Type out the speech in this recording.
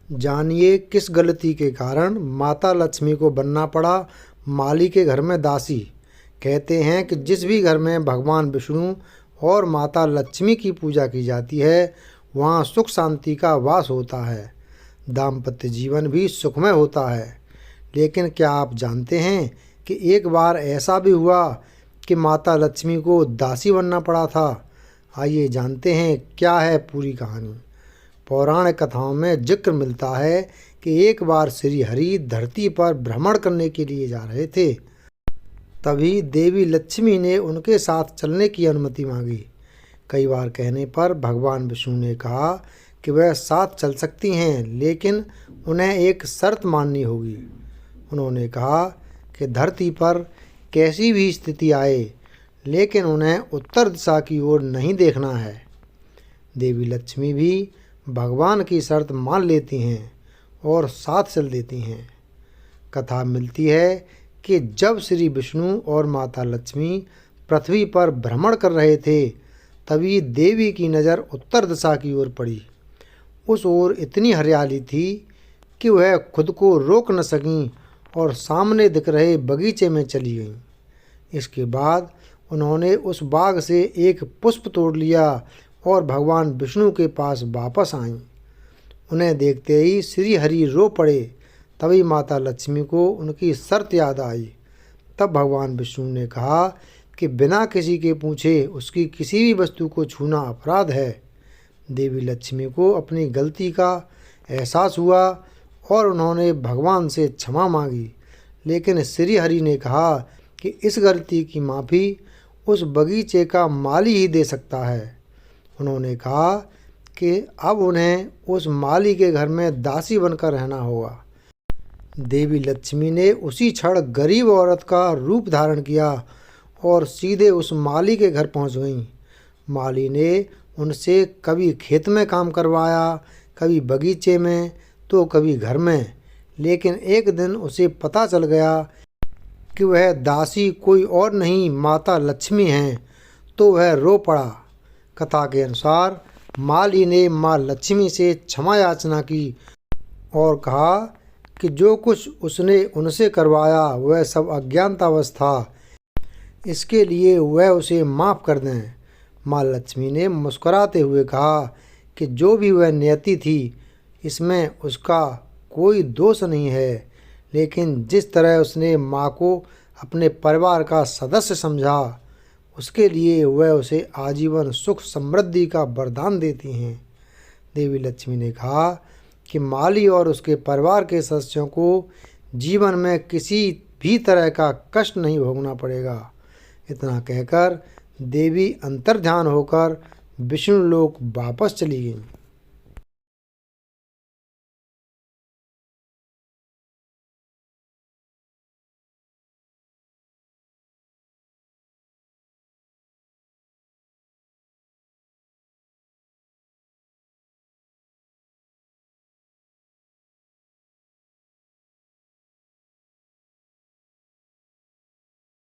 जानिए किस गलती के कारण माता लक्ष्मी को बनना पड़ा माली के घर में दासी। कहते हैं कि जिस भी घर में भगवान विष्णु और माता लक्ष्मी की पूजा की जाती है वहाँ सुख शांति का वास होता है, दाम्पत्य जीवन भी सुखमय होता है। लेकिन क्या आप जानते हैं कि एक बार ऐसा भी हुआ कि माता लक्ष्मी को दासी बनना पड़ा था। आइए जानते हैं क्या है पूरी कहानी। पौराणिक कथाओं में जिक्र मिलता है कि एक बार श्री हरि धरती पर भ्रमण करने के लिए जा रहे थे। तभी देवी लक्ष्मी ने उनके साथ चलने की अनुमति मांगी। कई बार कहने पर भगवान विष्णु ने कहा कि वह साथ चल सकती हैं, लेकिन उन्हें एक शर्त माननी होगी। उन्होंने कहा कि धरती पर कैसी भी स्थिति आए, लेकिन उन्हें उत्तर दिशा की ओर नहीं देखना है। देवी लक्ष्मी भी भगवान की शर्त मान लेती हैं और साथ चल देती हैं। कथा मिलती है कि जब श्री विष्णु और माता लक्ष्मी पृथ्वी पर भ्रमण कर रहे थे, तभी देवी की नज़र उत्तर दिशा की ओर पड़ी। उस ओर इतनी हरियाली थी कि वह खुद को रोक न सकीं और सामने दिख रहे बगीचे में चली गईं। इसके बाद उन्होंने उस बाग से एक पुष्प तोड़ लिया और भगवान विष्णु के पास वापस आईं। उन्हें देखते ही श्री हरि रो पड़े। तभी माता लक्ष्मी को उनकी शर्त याद आई। तब भगवान विष्णु ने कहा कि बिना किसी के पूछे उसकी किसी भी वस्तु को छूना अपराध है। देवी लक्ष्मी को अपनी गलती का एहसास हुआ और उन्होंने भगवान से क्षमा मांगी। लेकिन श्री हरि ने कहा कि इस गलती की माफ़ी उस बगीचे का माली ही दे सकता है। उन्होंने कहा कि अब उन्हें उस माली के घर में दासी बनकर रहना होगा। देवी लक्ष्मी ने उसी क्षण गरीब औरत का रूप धारण किया और सीधे उस माली के घर पहुंच गईं। माली ने उनसे कभी खेत में काम करवाया, कभी बगीचे में, तो कभी घर में। लेकिन एक दिन उसे पता चल गया कि वह दासी कोई और नहीं माता लक्ष्मी हैं, तो वह रो पड़ा। कथा के अनुसार माली ने माँ लक्ष्मी से क्षमा याचना की और कहा कि जो कुछ उसने उनसे करवाया वह सब अज्ञानतावश था, इसके लिए वह उसे माफ़ कर दें। माँ लक्ष्मी ने मुस्कुराते हुए कहा कि जो भी वह नियति थी, इसमें उसका कोई दोष नहीं है, लेकिन जिस तरह उसने माँ को अपने परिवार का सदस्य समझा, उसके लिए वह उसे आजीवन सुख समृद्धि का वरदान देती हैं। देवी लक्ष्मी ने कहा कि माली और उसके परिवार के सदस्यों को जीवन में किसी भी तरह का कष्ट नहीं भोगना पड़ेगा। इतना कहकर देवी अंतर्ध्यान होकर विष्णु लोक वापस चली गईं।